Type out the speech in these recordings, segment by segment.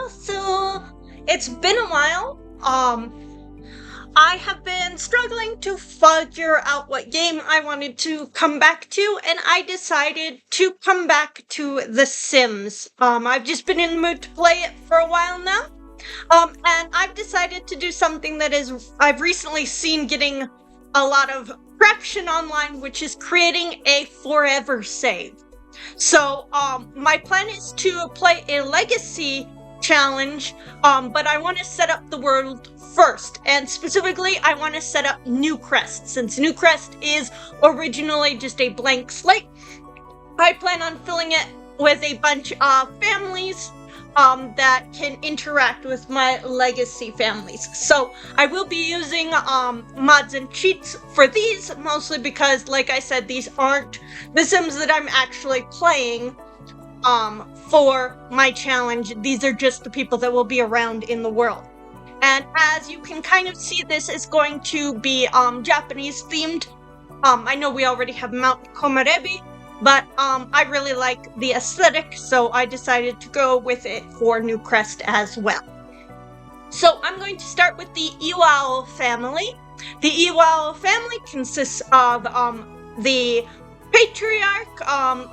So it's been a while. I have been struggling to figure out what game I wanted to come back to, and I decided to come back to The Sims. I've just been in the mood to play it for a while now. And I've decided to do something that I've recently seen getting a lot of traction online, which is creating a forever save. So, my plan is to play a legacy challenge, but I want to set up the world first, and specifically, I want to set up Newcrest, since Newcrest is originally just a blank slate. I plan on filling it with a bunch of families, that can interact with my legacy families. So I will be using mods and cheats for these, mostly because, like I said, these aren't the Sims that I'm actually playing for my challenge. These are just the people that will be around in the world. And as you can kind of see, this is going to be Japanese themed. I know we already have Mount Komarebi, but I really like the aesthetic, so I decided to go with it for Newcrest as well. So I'm going to start with the Iwao family. The Iwao family consists of the patriarch,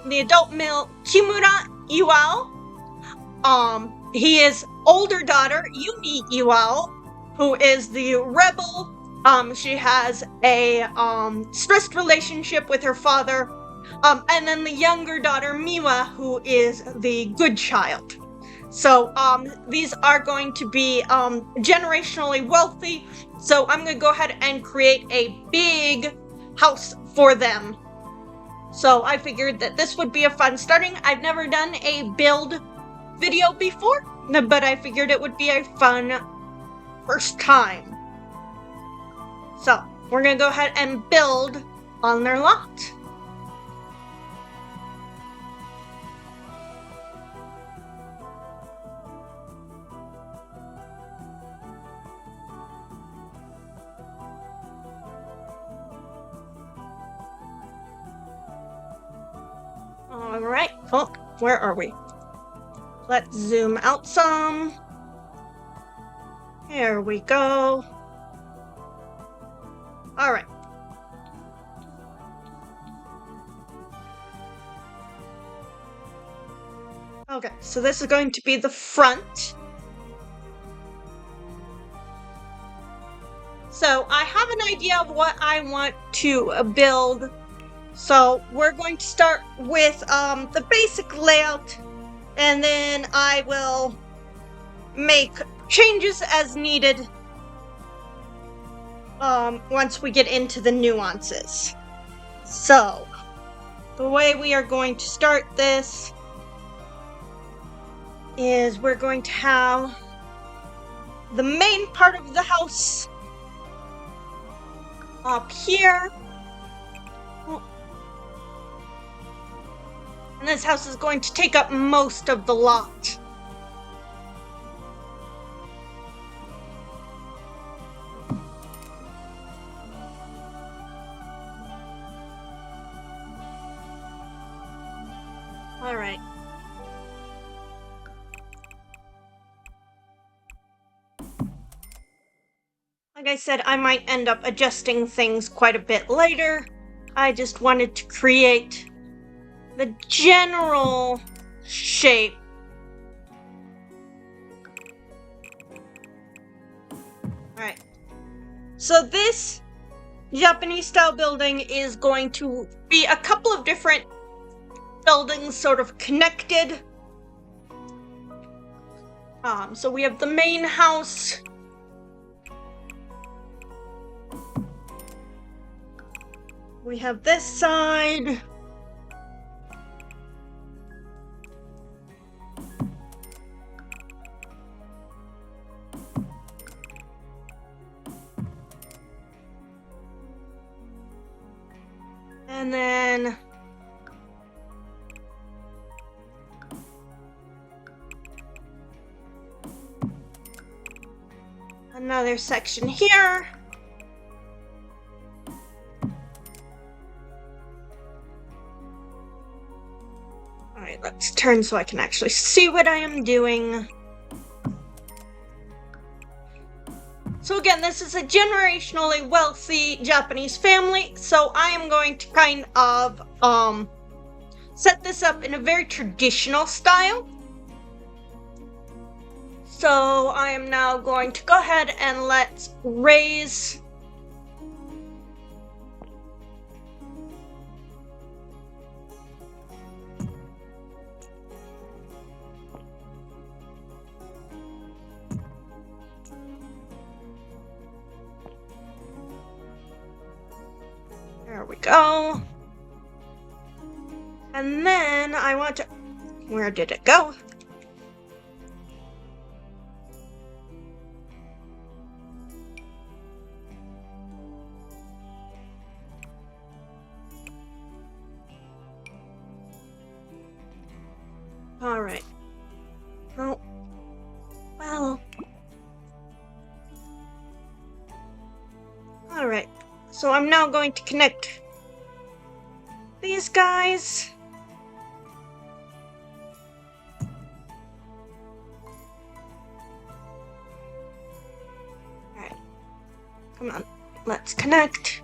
the adult male Kimura Iwao. His older daughter, Yumi Iwao, who is the rebel. She has a stressed relationship with her father. And then the younger daughter, Miwa, who is the good child. So, these are going to be, generationally wealthy, so I'm gonna go ahead and create a big house for them. So I figured that this would be a fun starting. I've never done a build video before, but I figured it would be a fun first time. So, we're gonna go ahead and build on their lot. Alright, oh, where are we? Let's zoom out some. Here we go. Alright. Okay, so this is going to be the front. So I have an idea of what I want to build. So we're going to start with the basic layout, and then I will make changes as needed once we get into the nuances. So the way we are going to start this is we're going to have the main part of the house up here. And this house is going to take up most of the lot. All right. Like I said, I might end up adjusting things quite a bit later. I just wanted to create the general shape. Alright. So this Japanese style building is going to be a couple of different buildings sort of connected. So we have the main house. We have this side. And then another section here. Alright, let's turn so I can actually see what I am doing. So again, this is a generationally wealthy Japanese family, so I am going to kind of set this up in a very traditional style. So I am now going to go ahead and let's raise there we go. And then I want to, where did it go? All right. Oh, well. All right. So I'm now going to connect these guys. All right. Come on. Let's connect.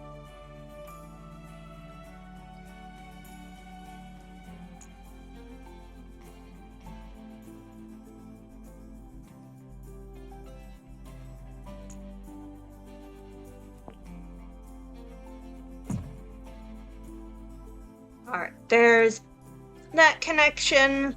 Alright, there's that connection.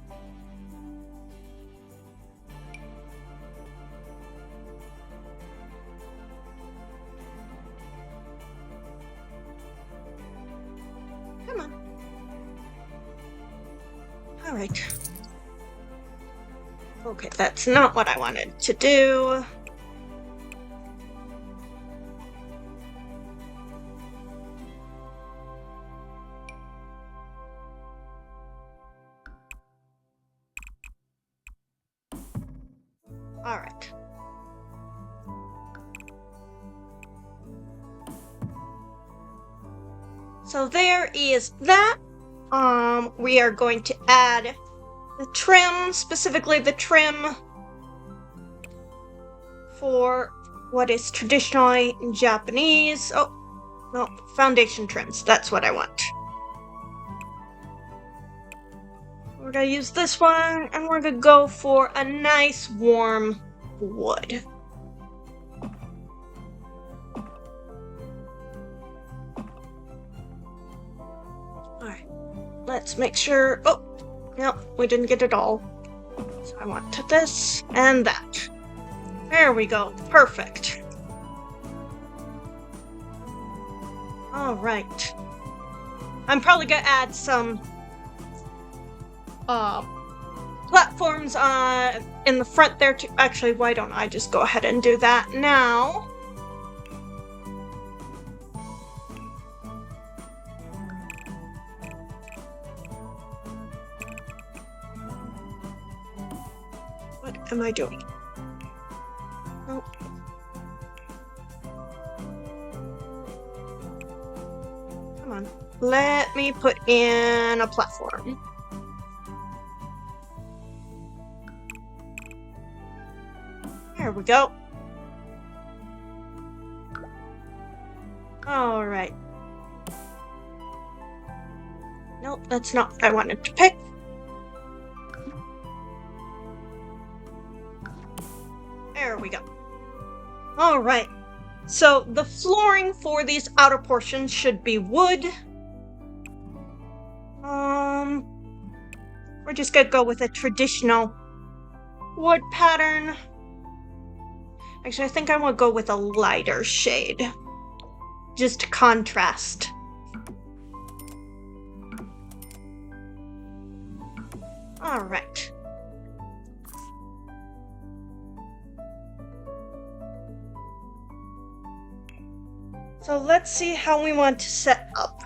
Come on. Alright. Okay, that's not what I wanted to do. All right. So there is that. We are going to add the trim, specifically the trim for what is traditionally Japanese. Oh, no, foundation trims. That's what I want. We're gonna use this one, and we're gonna go for a nice warm wood. Alright, let's make sure. Oh, no, we didn't get it all. So I want this and that. There we go. Perfect. Alright. I'm probably gonna add some platforms in the front there too. Actually, why don't I just go ahead and do that now? What am I doing? Nope. Come on. Let me put in a platform. There we go. All right. Nope, that's not what I wanted to pick. There we go. All right. So the flooring for these outer portions should be wood. We're just gonna go with a traditional wood pattern. Actually, I think I want to go with a lighter shade, just to contrast. All right. So let's see how we want to set up.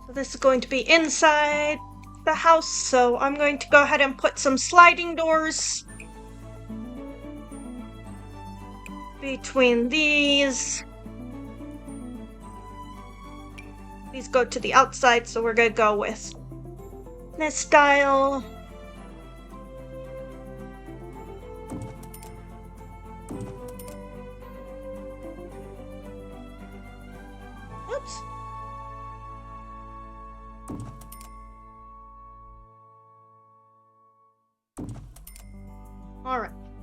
So this is going to be inside the house, so I'm going to go ahead and put some sliding doors between these. These go to the outside, so we're gonna go with this style.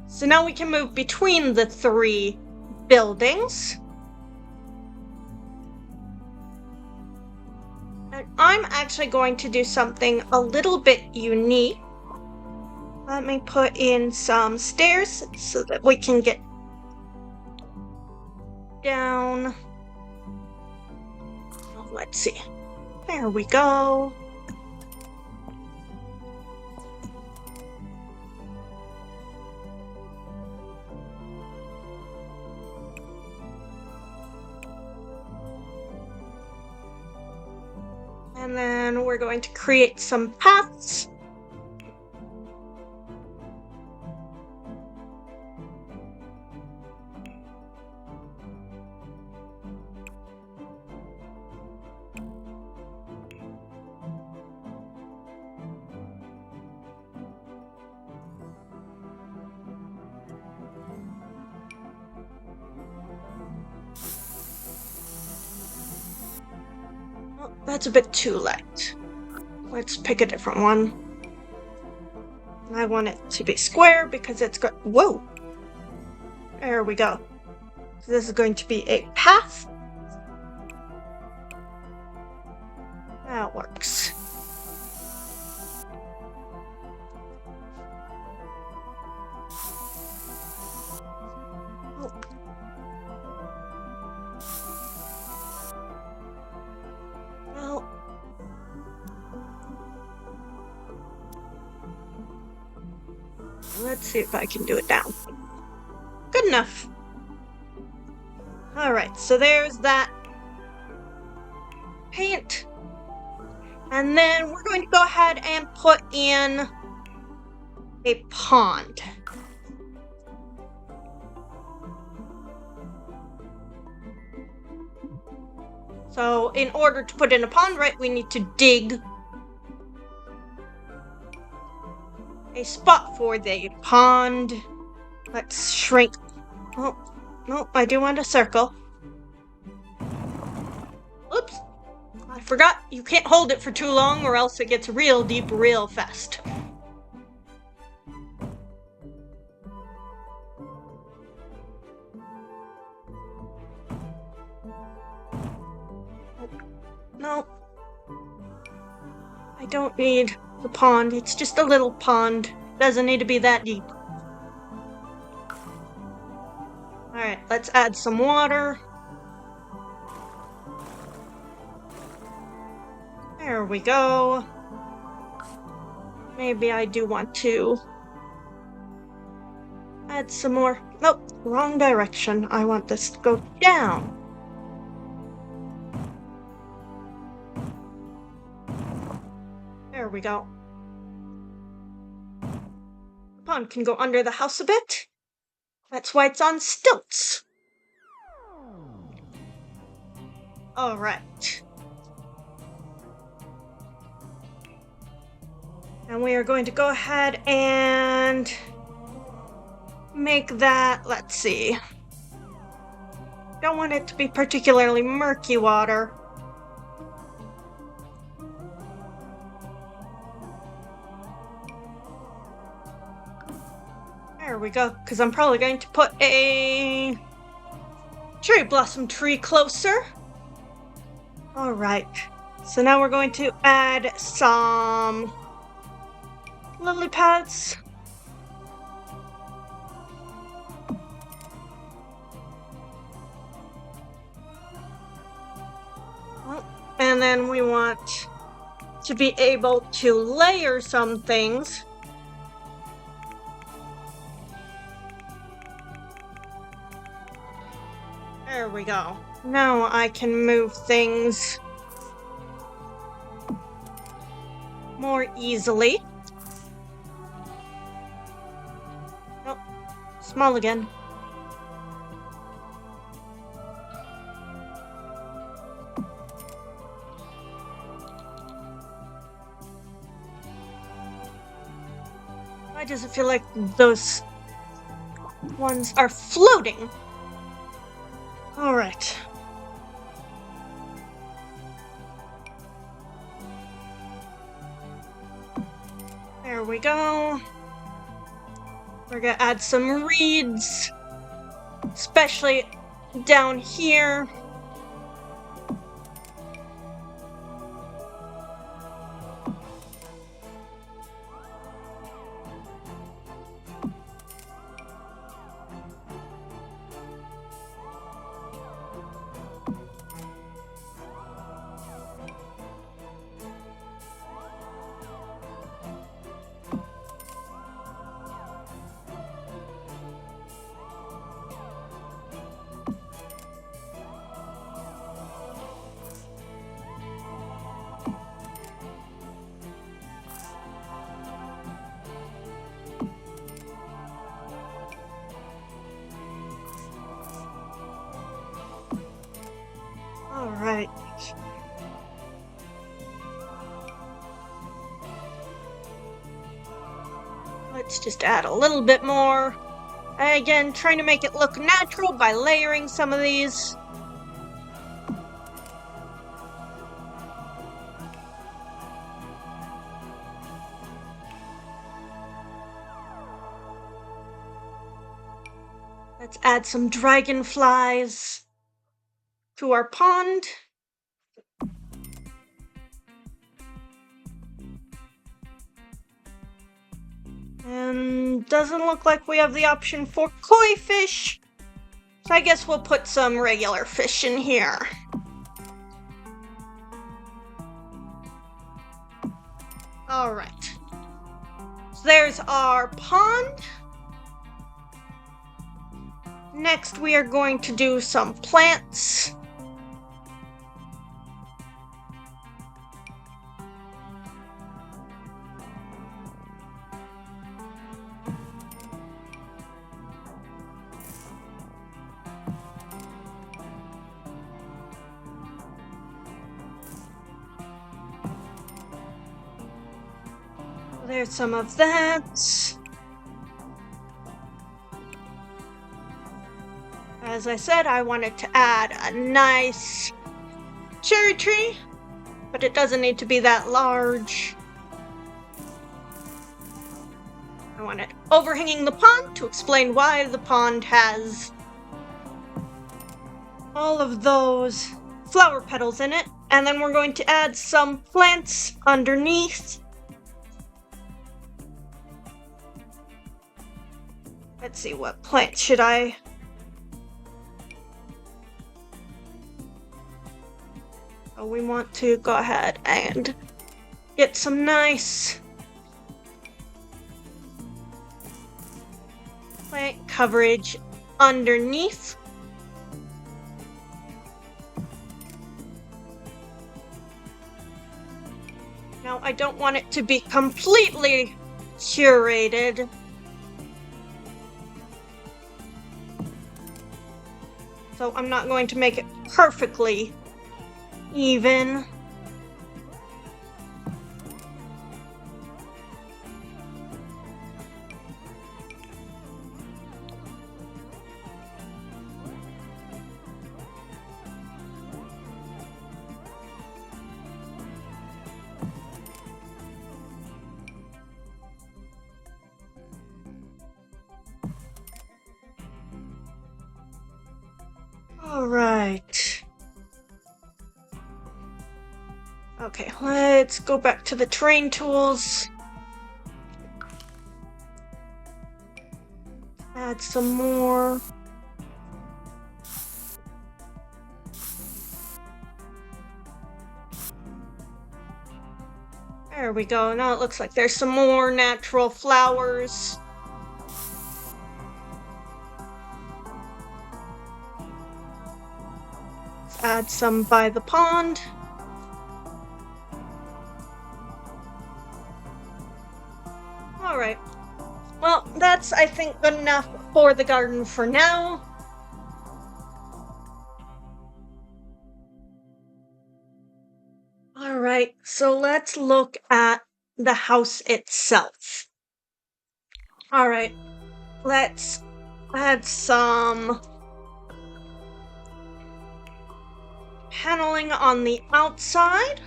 So now we can move between the 3 buildings. And I'm actually going to do something a little bit unique. Let me put in some stairs so that we can get down. Oh, let's see. There we go. And then we're going to create some paths. Oh, that's a bit too light. Let's pick a different one. I want it to be square because it's got. Whoa! There we go. So this is going to be a path. That works. Well, let's see if I can do it now. Good enough. Alright, so there's that paint. And then we're going to go ahead and put in a pond. So in order to put in a pond, right, we need to dig a spot for the pond. Let's shrink. Oh, no, I do want a circle. Oops. I forgot you can't hold it for too long or else it gets real deep real fast. No. I don't need the pond. It's just a little pond. Doesn't need to be that deep. Alright, let's add some water. There we go. Maybe I do want to add some more. Nope, wrong direction. I want this to go down. There we go. The pond can go under the house a bit. That's why it's on stilts. Alright. And we are going to go ahead and make that, let's see. Don't want it to be particularly murky water. There we go, because I'm probably going to put a cherry blossom tree closer. Alright, so now we're going to add some lily pads. And then we want to be able to layer some things. There we go. Now I can move things more easily. Oh, small again. Why does it feel like those ones are floating? Alright. There we go. We're gonna add some reeds, especially down here. All right. Let's just add a little bit more. Again, trying to make it look natural by layering some of these. Let's add some dragonflies to our pond. And doesn't look like we have the option for koi fish. So I guess we'll put some regular fish in here. All right. So there's our pond. Next, we are going to do some plants. There's some of that. As I said, I wanted to add a nice cherry tree, but it doesn't need to be that large. I want it overhanging the pond to explain why the pond has all of those flower petals in it. And then we're going to add some plants underneath. Let's see, what plant should I... Oh, we want to go ahead and get some nice plant coverage underneath. Now, I don't want it to be completely curated. So I'm not going to make it perfectly even. All right. Okay, let's go back to the terrain tools. Add some more. There we go. Now it looks like there's some more natural flowers. Let's add some by the pond. Alright. Well, that's, I think, good enough for the garden for now. Alright, so let's look at the house itself. Alright, let's add some paneling on the outside.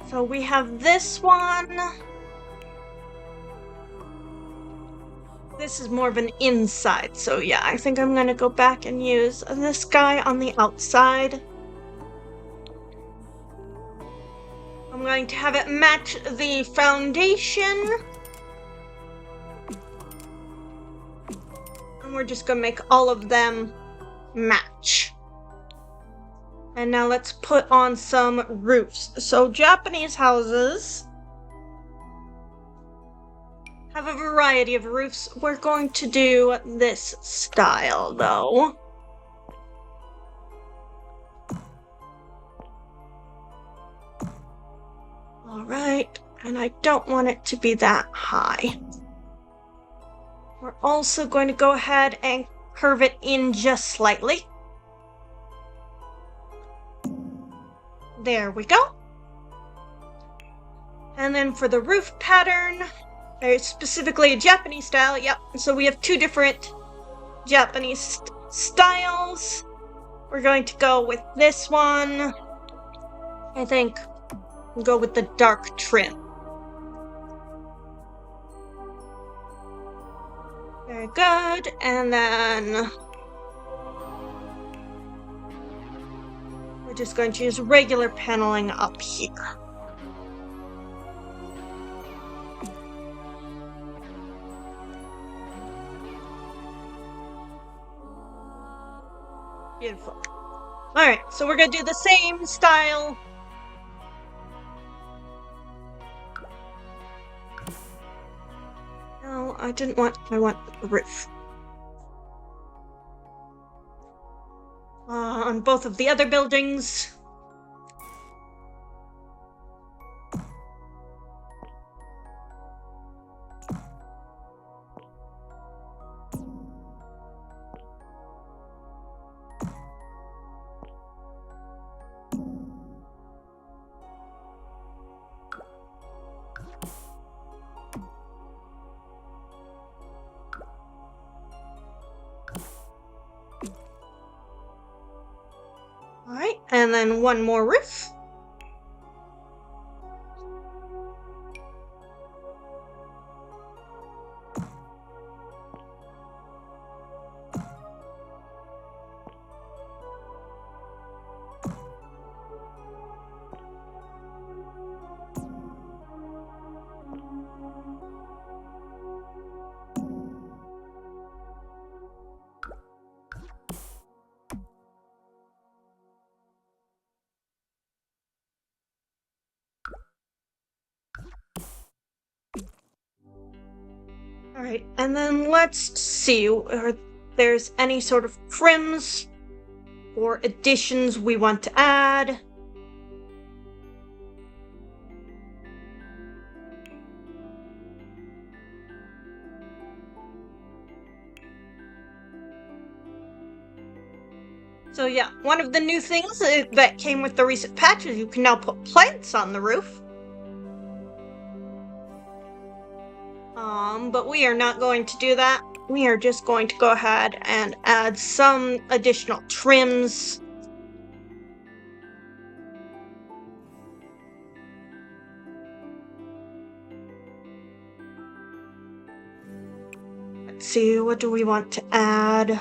So we have this one. This is more of an inside, so yeah, I think I'm gonna go back and use this guy on the outside. I'm going to have it match the foundation. And we're just gonna make all of them match. And now let's put on some roofs. So Japanese houses have a variety of roofs. We're going to do this style though. All right, and I don't want it to be that high. We're also going to go ahead and curve it in just slightly. There we go. And then for the roof pattern, there's specifically a Japanese style. Yep, so we have two different Japanese styles. We're going to go with this one. I think we'll go with the dark trim. Very good. And then we're just going to use regular paneling up here. Beautiful. Alright, so we're going to do the same style. No, I want the roof. On both of the other buildings. Alright, and then one more roof. Alright, and then let's see if there's any sort of trims or additions we want to add. So yeah, one of the new things that came with the recent patch is you can now put plants on the roof. But we are not going to do that. We are just going to go ahead and add some additional trims. Let's see, what do we want to add?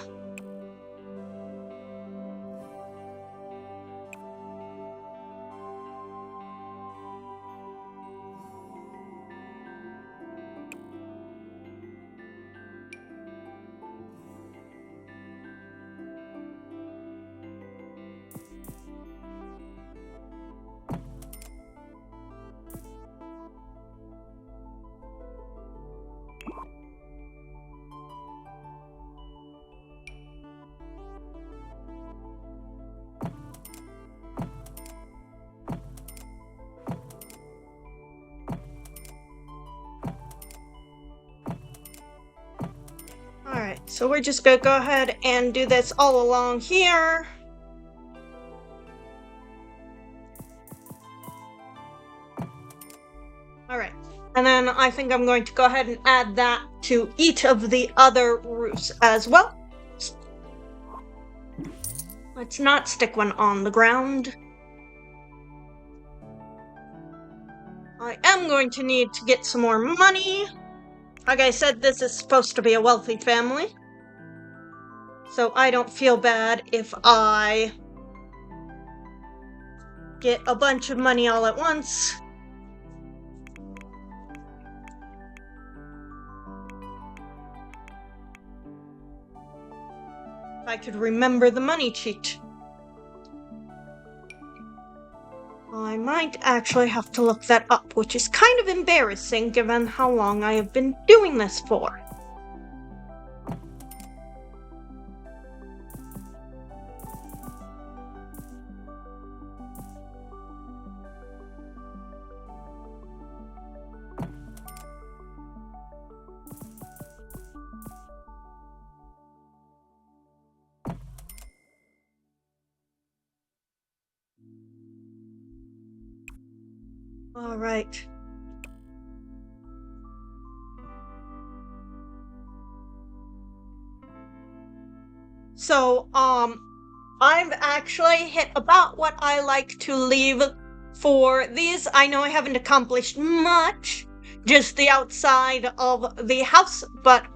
Alright, so we're just gonna go ahead and do this all along here. Alright, and then I think I'm going to go ahead and add that to each of the other roofs as well. Let's not stick one on the ground. I am going to need to get some more money. Like I said, this is supposed to be a wealthy family. So I don't feel bad if I get a bunch of money all at once. If I could remember the money cheat. I might actually have to look that up, which is kind of embarrassing given how long I have been doing this for. All right. So, I've actually hit about what I like to leave for these. I know I haven't accomplished much, just the outside of the house, but,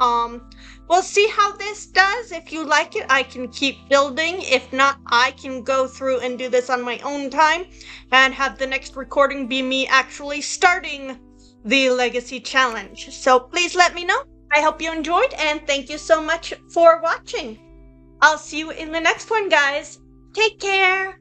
we'll see how this does. If you like it, I can keep building. If not, I can go through and do this on my own time and have the next recording be me actually starting the Legacy Challenge. So please let me know. I hope you enjoyed, and thank you so much for watching. I'll see you in the next one, guys. Take care!